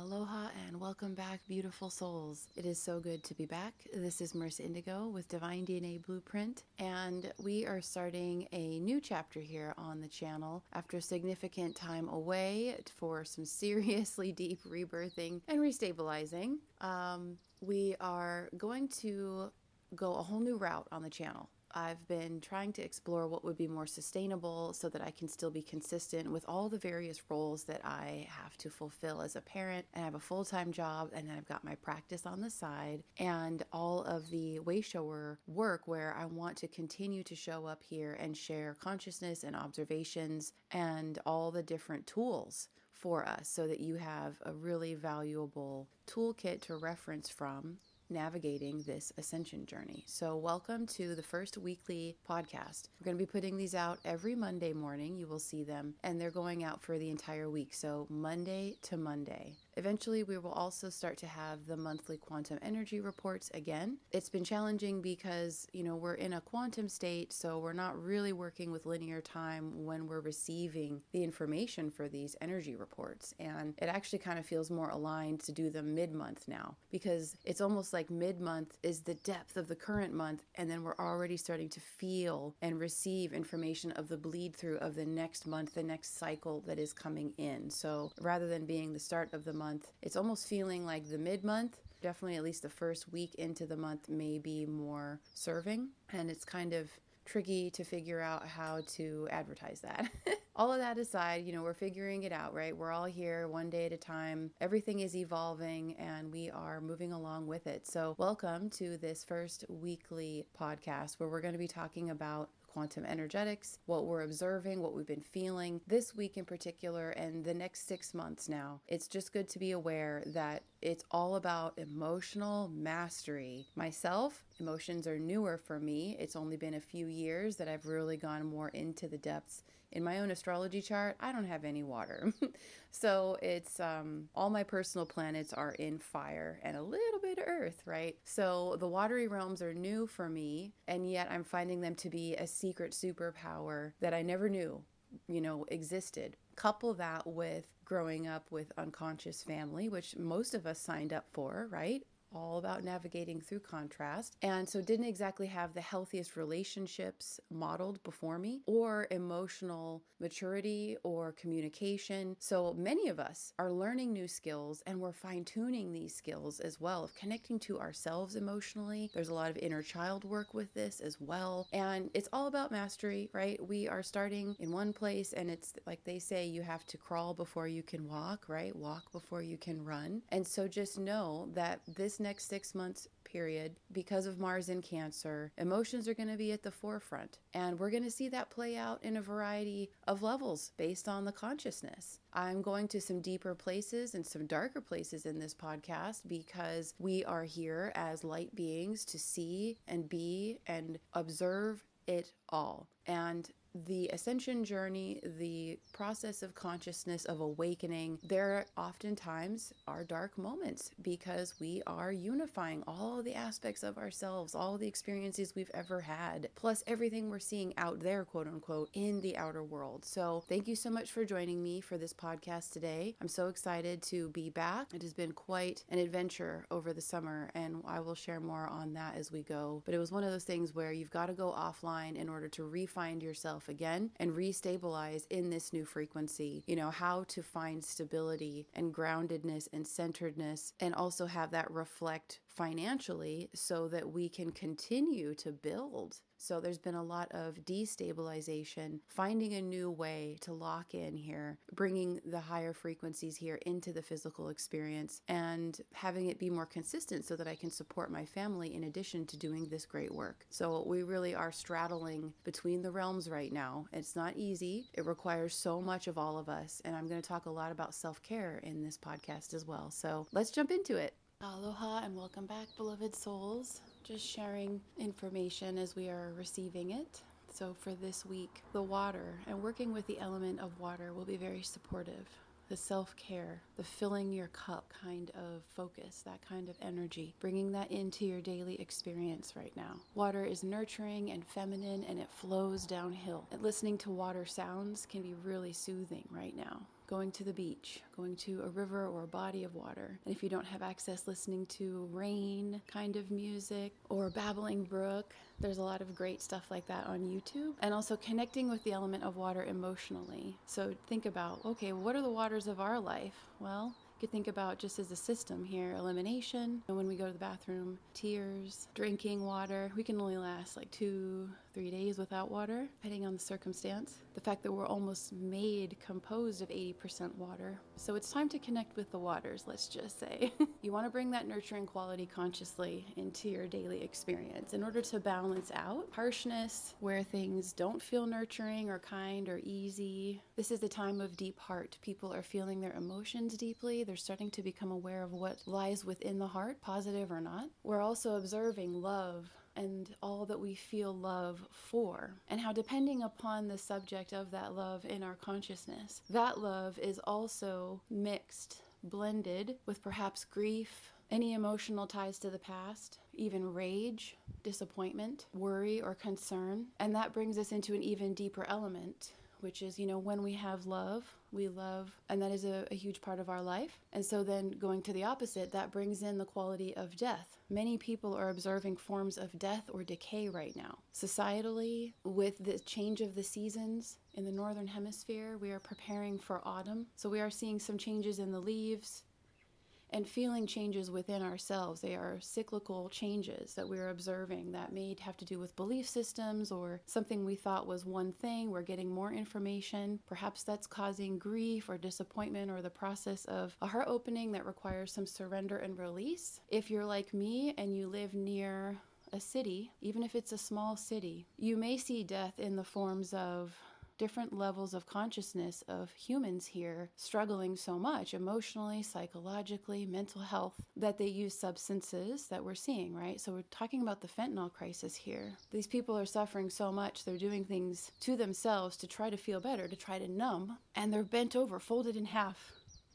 Aloha and welcome back, beautiful souls. It is so good to be back. This is Marissa Indigo with Divine DNA Blueprint, and we are starting a new chapter here on the channel after a significant time away for some seriously deep rebirthing and restabilizing. We are going to go a whole new route on the channel. I've been trying to explore what would be more sustainable so that I can still be consistent with all the various roles that I have to fulfill as a parent, and I have a full-time job, and then I've got my practice on the side and all of the way shower work where I want to continue to show up here and share consciousness and observations and all the different tools for us so that you have a really valuable toolkit to reference from navigating this ascension journey. So welcome to the first weekly podcast. We're going to be putting these out every Monday morning. You will see them, and they're going out for the entire week. So Monday to Monday. Eventually, we will also start to have the monthly quantum energy reports again. It's been challenging because, we're in a quantum state, so we're not really working with linear time when we're receiving the information for these energy reports. And it actually kind of feels more aligned to do them mid-month now, because it's almost like mid-month is the depth of the current month, and then we're already starting to feel and receive information of the bleed through of the next month, the next cycle that is coming in. So rather than being the start of the month, it's almost feeling like the mid-month. Definitely at least the first week into the month may be more serving, and it's kind of tricky to figure out how to advertise that. All of that aside, we're figuring it out, right? We're all here one day at a time. Everything is evolving and we are moving along with it. So welcome to this first weekly podcast where we're going to be talking about quantum energetics, what we're observing, what we've been feeling this week in particular, and the next 6 months now. It's just good to be aware that it's all about emotional mastery. Myself, emotions are newer for me. It's only been a few years that I've really gone more into the depths. In my own astrology chart, I don't have any water. So it's all my personal planets are in fire and a little bit of earth, right? So the watery realms are new for me, and yet I'm finding them to be a secret superpower that I never knew, existed. Couple that with growing up with unconscious family, which most of us signed up for, right? All about navigating through contrast. And so didn't exactly have the healthiest relationships modeled before me, or emotional maturity or communication. So many of us are learning new skills, and we're fine-tuning these skills as well of connecting to ourselves emotionally. There's a lot of inner child work with this as well. And it's all about mastery, right? We are starting in one place, and it's like they say, you have to crawl before you can walk, right? Walk before you can run. And so just know that this next 6 months period, because of Mars in Cancer, emotions are going to be at the forefront, and we're going to see that play out in a variety of levels based on the consciousness. I'm going to some deeper places and some darker places in this podcast because we are here as light beings to see and be and observe it all. And the ascension journey, the process of consciousness, of awakening, there oftentimes are dark moments because we are unifying all the aspects of ourselves, all the experiences we've ever had, plus everything we're seeing out there, quote unquote, in the outer world. So thank you so much for joining me for this podcast today. I'm so excited to be back. It has been quite an adventure over the summer, and I will share more on that as we go. But it was one of those things where you've got to go offline in order to re-find yourself again and restabilize in this new frequency, how to find stability and groundedness and centeredness, and also have that reflect financially so that we can continue to build. So there's been a lot of destabilization, finding a new way to lock in here, bringing the higher frequencies here into the physical experience, and having it be more consistent so that I can support my family in addition to doing this great work. So we really are straddling between the realms right now. It's not easy. It requires so much of all of us. And I'm going to talk a lot about self-care in this podcast as well. So let's jump into it. Aloha and welcome back, beloved souls. Just sharing information as we are receiving it. So for this week, the water and working with the element of water will be very supportive. The self-care, the filling your cup kind of focus, that kind of energy, bringing that into your daily experience right now. Water is nurturing and feminine, and it flows downhill. And listening to water sounds can be really soothing right now. going to the beach, going to a river or a body of water. And if you don't have access, listening to rain kind of music or babbling brook. There's a lot of great stuff like that on YouTube. And also connecting with the element of water emotionally. So think about, okay, what are the waters of our life? Well, you could think about just as a system here, elimination, and when we go to the bathroom, tears, drinking water. We can only last like 2-3 days without water, depending on the circumstance. The fact that we're almost made composed of 80% water. So it's time to connect with the waters, let's just say. You want to bring that nurturing quality consciously into your daily experience in order to balance out harshness, where things don't feel nurturing or kind or easy. This is a time of deep heart. People are feeling their emotions deeply. They're starting to become aware of what lies within the heart, positive or not. We're also observing love and all that we feel love for, and how depending upon the subject of that love in our consciousness, that love is also mixed, blended with perhaps grief, any emotional ties to the past, even rage, disappointment, worry, or concern. And that brings us into an even deeper element, which is, when we have love, we love, and that is a huge part of our life. And so then going to the opposite, that brings in the quality of death. Many people are observing forms of death or decay right now. Societally, with the change of the seasons in the northern hemisphere, we are preparing for autumn. So we are seeing some changes in the leaves, and feeling changes within ourselves. They are cyclical changes that we're observing that may have to do with belief systems or something we thought was one thing. We're getting more information. Perhaps that's causing grief or disappointment, or the process of a heart opening that requires some surrender and release. If you're like me and you live near a city, even if it's a small city, you may see death in the forms of different levels of consciousness of humans here struggling so much emotionally, psychologically, mental health, that they use substances that we're seeing, right? So we're talking about the fentanyl crisis here. These people are suffering so much, they're doing things to themselves to try to feel better, to try to numb, and they're bent over, folded in half,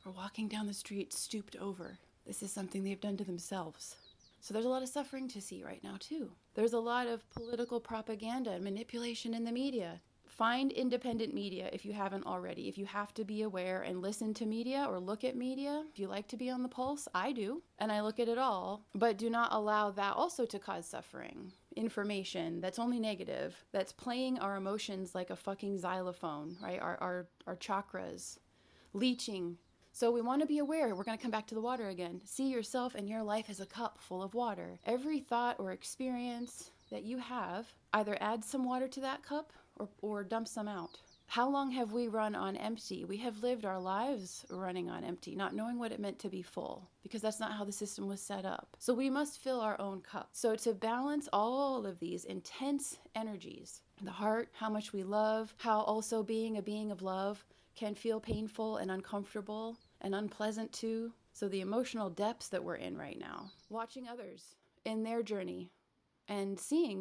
or walking down the street stooped over. This is something they've done to themselves. So there's a lot of suffering to see right now too. There's a lot of political propaganda and manipulation in the media. Find independent media if you haven't already. If you have to be aware and listen to media or look at media, if you like to be on the pulse, I do, and I look at it all, but do not allow that also to cause suffering. Information that's only negative, that's playing our emotions like a fucking xylophone, right? Our chakras, leeching. So we want to be aware. We're going to come back to the water again. See yourself and your life as a cup full of water. Every thought or experience that you have, either add some water to that cup or dump some out. How long have we run on empty? We have lived our lives running on empty, not knowing what it meant to be full, because that's not how the system was set up. So we must fill our own cup. So to balance all of these intense energies, the heart, how much we love, how also being a being of love can feel painful and uncomfortable and unpleasant too. So the emotional depths that we're in right now, watching others in their journey, and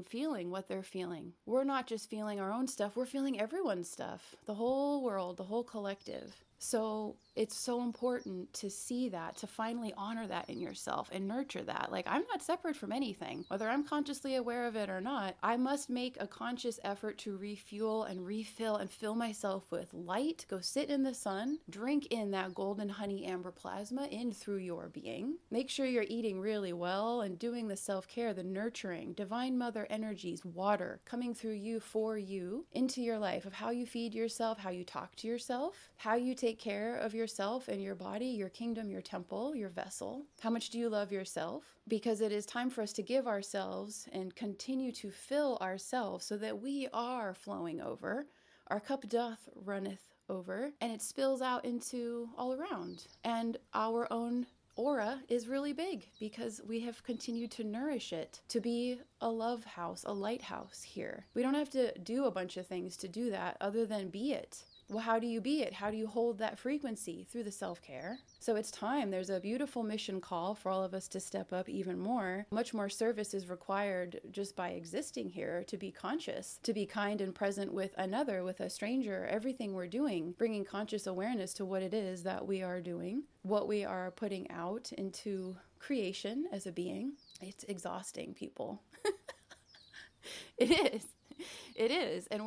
feeling what they're feeling. We're not just feeling our own stuff, we're feeling everyone's stuff, the whole world, the whole collective. So it's so important to see that, to finally honor that in yourself and nurture that. Like, I'm not separate from anything, whether I'm consciously aware of it or not. I must make a conscious effort to refuel and refill and fill myself with light. Go sit in the sun, drink in that golden honey amber plasma in through your being. Make sure you're eating really well and doing the self-care, the nurturing, divine mother energies, water coming through you for you into your life, of how you feed yourself, how you talk to yourself, how you take care of yourself and your body, your kingdom, your temple, your vessel. How much do you love yourself? Because it is time for us to give ourselves and continue to fill ourselves so that we are flowing over. Our cup doth runneth over, and it spills out into all around. And our own aura is really big because we have continued to nourish it to be a love house, a lighthouse here. We don't have to do a bunch of things to do that other than be it. Well, how do you be it? How do you hold that frequency? Through the self-care. So it's time. There's a beautiful mission call for all of us to step up even more. Much more service is required just by existing here, to be conscious, to be kind and present with another, with a stranger, everything we're doing, bringing conscious awareness to what it is that we are doing, what we are putting out into creation as a being. It's exhausting, people. It is. It is. And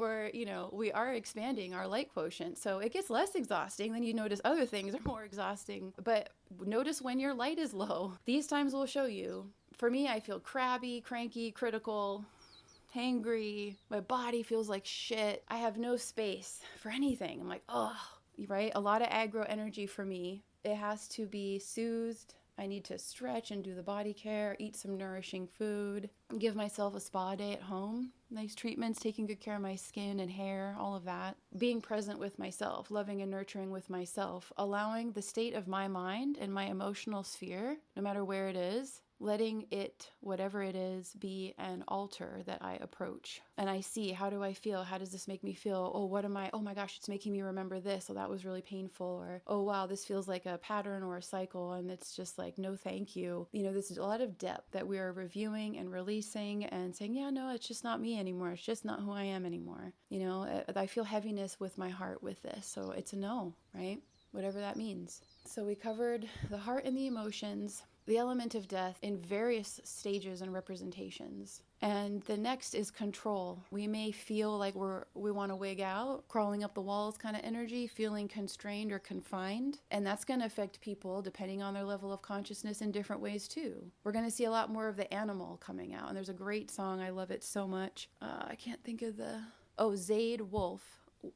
we are expanding our light quotient. So it gets less exhausting. Then you notice other things are more exhausting. But notice when your light is low. These times will show you. For me, I feel crabby, cranky, critical, hangry. My body feels like shit. I have no space for anything. I'm like, oh, right? A lot of aggro energy for me. It has to be soothed. I need to stretch and do the body care, eat some nourishing food, give myself a spa day at home, nice treatments, taking good care of my skin and hair, all of that. Being present with myself, loving and nurturing with myself, allowing the state of my mind and my emotional sphere, no matter where it is, letting it, whatever it is, be an altar that I approach. And I see, how do I feel? How does this make me feel? Oh, oh my gosh, it's making me remember this. Oh, that was really painful. Or, oh, wow, this feels like a pattern or a cycle. And it's just like, no, thank you. There's a lot of depth that we are reviewing and releasing and saying, yeah, no, it's just not me anymore. It's just not who I am anymore. I feel heaviness with my heart with this. So it's a no, right? Whatever that means. So we covered the heart and the emotions, the element of death in various stages and representations. And the next is control. We may feel like we want to wig out, crawling up the walls kind of energy, feeling constrained or confined. And that's going to affect people depending on their level of consciousness in different ways too. We're going to see a lot more of the animal coming out. And there's a great song. I love it so much. I can't think of Zayd Wolf.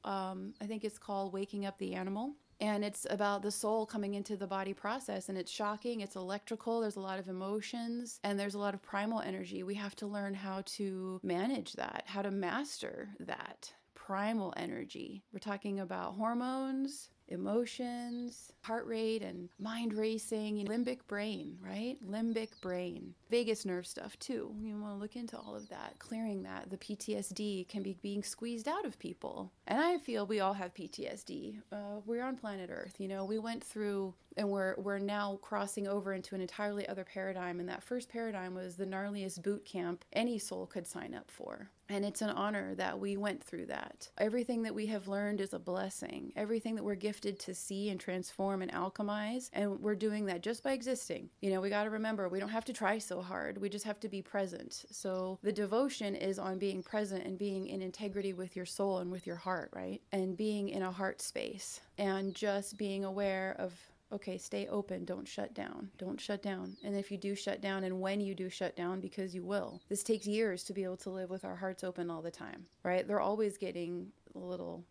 I think it's called Waking Up the Animal. And it's about the soul coming into the body process, and it's shocking, it's electrical, there's a lot of emotions, and there's a lot of primal energy. We have to learn how to manage that, how to master that primal energy. We're talking about hormones, emotions, heart rate, and mind racing, limbic brain, right? Limbic brain. Vagus nerve stuff too. You want to look into all of that, clearing that. The PTSD can be being squeezed out of people. And I feel we all have PTSD. We're on planet Earth. We went through, and we're now crossing over into an entirely other paradigm. And that first paradigm was the gnarliest boot camp any soul could sign up for. And it's an honor that we went through that. Everything that we have learned is a blessing. Everything that we're gifted to see and transform and alchemize. And we're doing that just by existing. We got to remember, we don't have to try so hard. We just have to be present. So the devotion is on being present and being in integrity with your soul and with your heart, right? And being in a heart space and just being aware of, okay, stay open. Don't shut down. Don't shut down. And if you do shut down, and when you do shut down, because you will, this takes years to be able to live with our hearts open all the time, right? They're always getting a little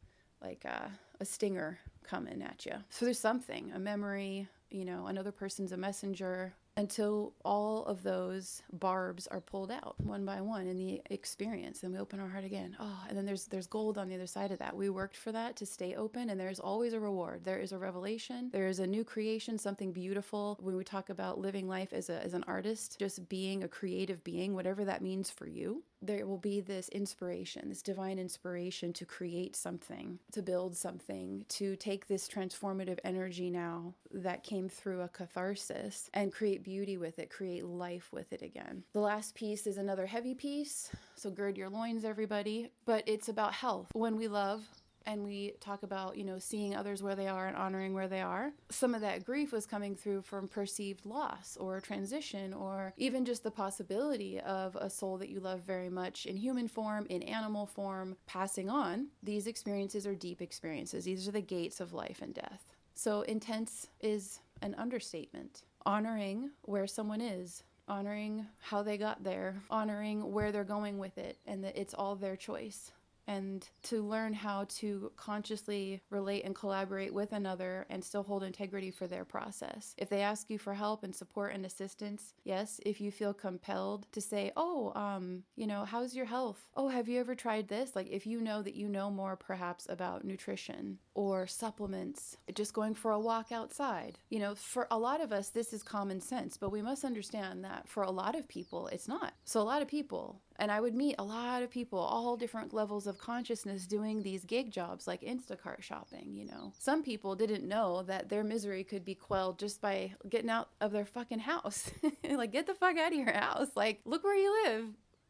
like a stinger coming at you. So there's something, a memory, another person's a messenger, until all of those barbs are pulled out one by one in the experience, and we open our heart again. Oh, and then there's gold on the other side of that. We worked for that to stay open, and there's always a reward. There is a revelation. There is a new creation, something beautiful. When we talk about living life as an artist, just being a creative being, whatever that means for you, there will be this inspiration, this divine inspiration to create something, to build something, to take this transformative energy now that came through a catharsis and create beauty with it, create life with it again. The last piece is another heavy piece, so gird your loins, everybody, but it's about health. When we love, and we talk about, seeing others where they are and honoring where they are, some of that grief was coming through from perceived loss or transition, or even just the possibility of a soul that you love very much in human form, in animal form, passing on. These experiences are deep experiences. These are the gates of life and death. So intense is an understatement. Honoring where someone is, honoring how they got there, honoring where they're going with it, and that it's all their choice. And to learn how to consciously relate and collaborate with another and still hold integrity for their process. If they ask you for help and support and assistance, yes, if you feel compelled to say, how's your health? Oh, have you ever tried this? Like if you know that you know more perhaps about nutrition or supplements, just going for a walk outside. For a lot of us, this is common sense, but we must understand that for a lot of people, it's not. So a lot of people, and I would meet a lot of people, all different levels of consciousness doing these gig jobs like Instacart shopping, Some people didn't know that their misery could be quelled just by getting out of their fucking house. Like, get the fuck out of your house. Like, look where you live.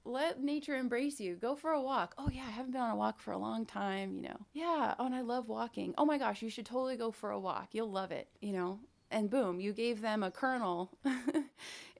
Let nature embrace you. Go for a walk. Oh yeah, I haven't been on a walk for a long time, Yeah, oh, and I love walking. Oh my gosh, you should totally go for a walk. You'll love it, and boom, you gave them a kernel.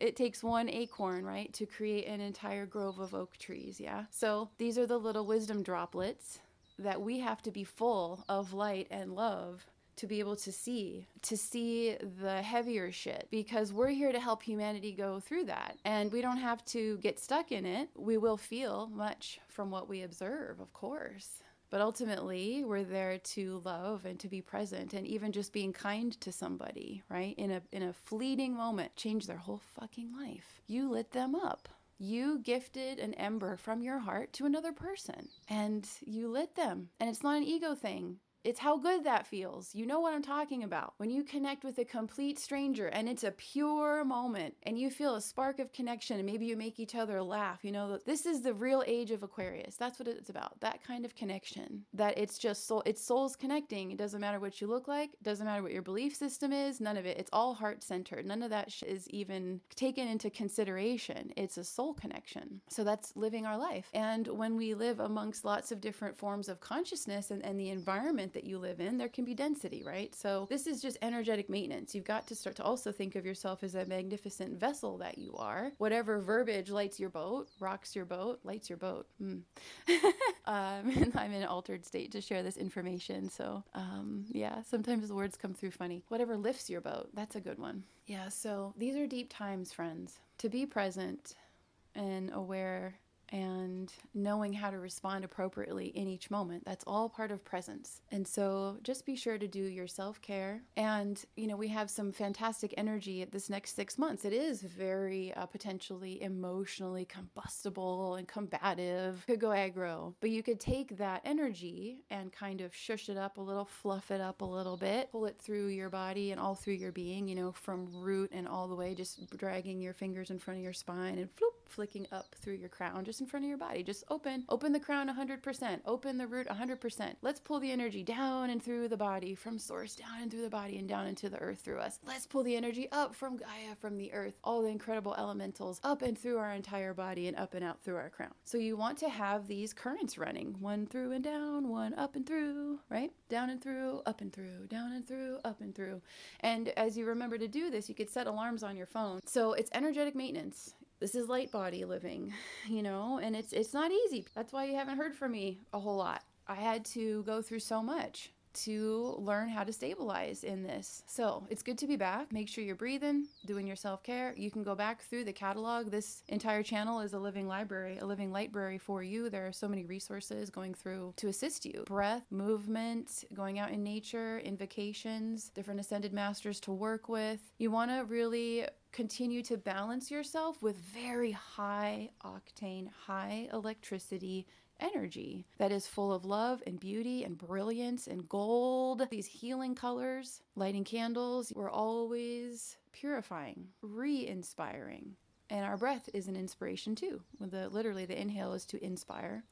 It takes one acorn, right, to create an entire grove of oak trees, yeah? So these are the little wisdom droplets that we have to be full of light and love to be able to see the heavier shit, because we're here to help humanity go through that. And we don't have to get stuck in it. We will feel much from what we observe, of course. But ultimately, we're there to love and to be present, and even just being kind to somebody, right? In a fleeting moment, change their whole fucking life. You lit them up. You gifted an ember from your heart to another person, and you lit them. And it's not an ego thing. It's how good that feels. You know what I'm talking about. When you connect with a complete stranger and it's a pure moment and you feel a spark of connection and maybe you make each other laugh, you know, this is the real age of Aquarius. That's what it's about. That kind of connection. That it's just soul, it's souls connecting. It doesn't matter what you look like. It doesn't matter what your belief system is. None of it. It's all heart centered. None of that is even taken into consideration. It's a soul connection. So that's living our life. And when we live amongst lots of different forms of consciousness and the environment that you live in, there can be density, right? So this is just energetic maintenance. You've got to start to also think of yourself as a magnificent vessel that you are. Whatever verbiage lights your boat, rocks your boat, lights your boat. I'm in an altered state to share this information. So yeah, sometimes the words come through funny. Whatever lifts your boat, that's a good one. Yeah, so these are deep times, friends. To be present and aware and knowing how to respond appropriately in each moment. That's all part of presence. And so just be sure to do your self-care. And, you know, we have some fantastic energy at this next 6 months. It is very potentially emotionally combustible and combative. Could go aggro. But you could take that energy and kind of shush it up a little, fluff it up a little bit, pull it through your body and all through your being, you know, from root and all the way, just dragging your fingers in front of your spine and floop, flicking up through your crown, just in front of your body. Just open the crown 100%, open the root 100%. Let's pull the energy down and through the body, from source down and through the body and down into the earth through us. Let's pull the energy up from Gaia, from the earth, all the incredible elementals up and through our entire body and up and out through our crown. So you want to have these currents running, one through and down, one up and through, right? Down and through, up and through, down and through, up and through. And as you remember to do this, you could set alarms on your phone. So it's energetic maintenance. This is light body living, you know, and it's not easy. That's why you haven't heard from me a whole lot. I had to go through so much to learn how to stabilize in this. So it's good to be back. Make sure you're breathing, doing your self-care. You can go back through the catalog. This entire channel is a living library, a living library for you. There are so many resources going through to assist you. Breath, movement, going out in nature, invocations, different ascended masters to work with. You want to really continue to balance yourself with very high octane, high electricity energy that is full of love and beauty and brilliance and gold, these healing colors. Lighting candles, we're always purifying, re-inspiring. And our breath is an inspiration too. Literally the inhale is to inspire.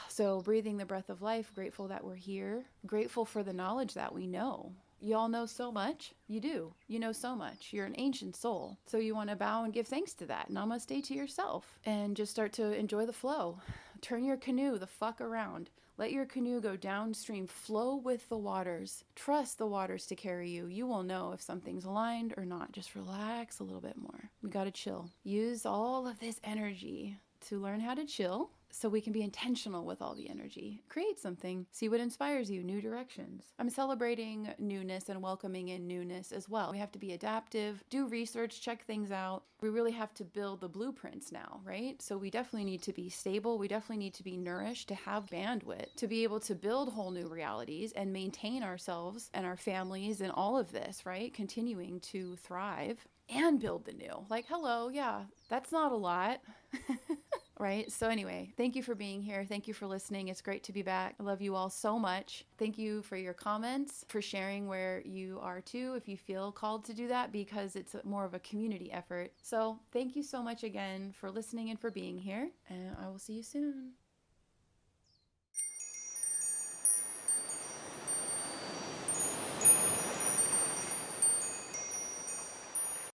So breathing the breath of life, grateful that we're here, grateful for the knowledge that we know. You all know so much. You do. You know so much. You're an ancient soul. So you want to bow and give thanks to that. Namaste to yourself. And just start to enjoy the flow. Turn your canoe the fuck around. Let your canoe go downstream. Flow with the waters. Trust the waters to carry you. You will know if something's aligned or not. Just relax a little bit more. We got to chill. Use all of this energy to learn how to chill, so we can be intentional with all the energy. Create something. See what inspires you. New directions. I'm celebrating newness and welcoming in newness as well. We have to be adaptive, do research, check things out. We really have to build the blueprints now, right? So we definitely need to be stable. We definitely need to be nourished, to have bandwidth, to be able to build whole new realities and maintain ourselves and our families and all of this, right? Continuing to thrive and build the new. Like, hello, yeah, that's not a lot. Right? So anyway, thank you for being here. Thank you for listening. It's great to be back. I love you all so much. Thank you for your comments, for sharing where you are too, if you feel called to do that, because it's more of a community effort. So thank you so much again for listening and for being here, and I will see you soon.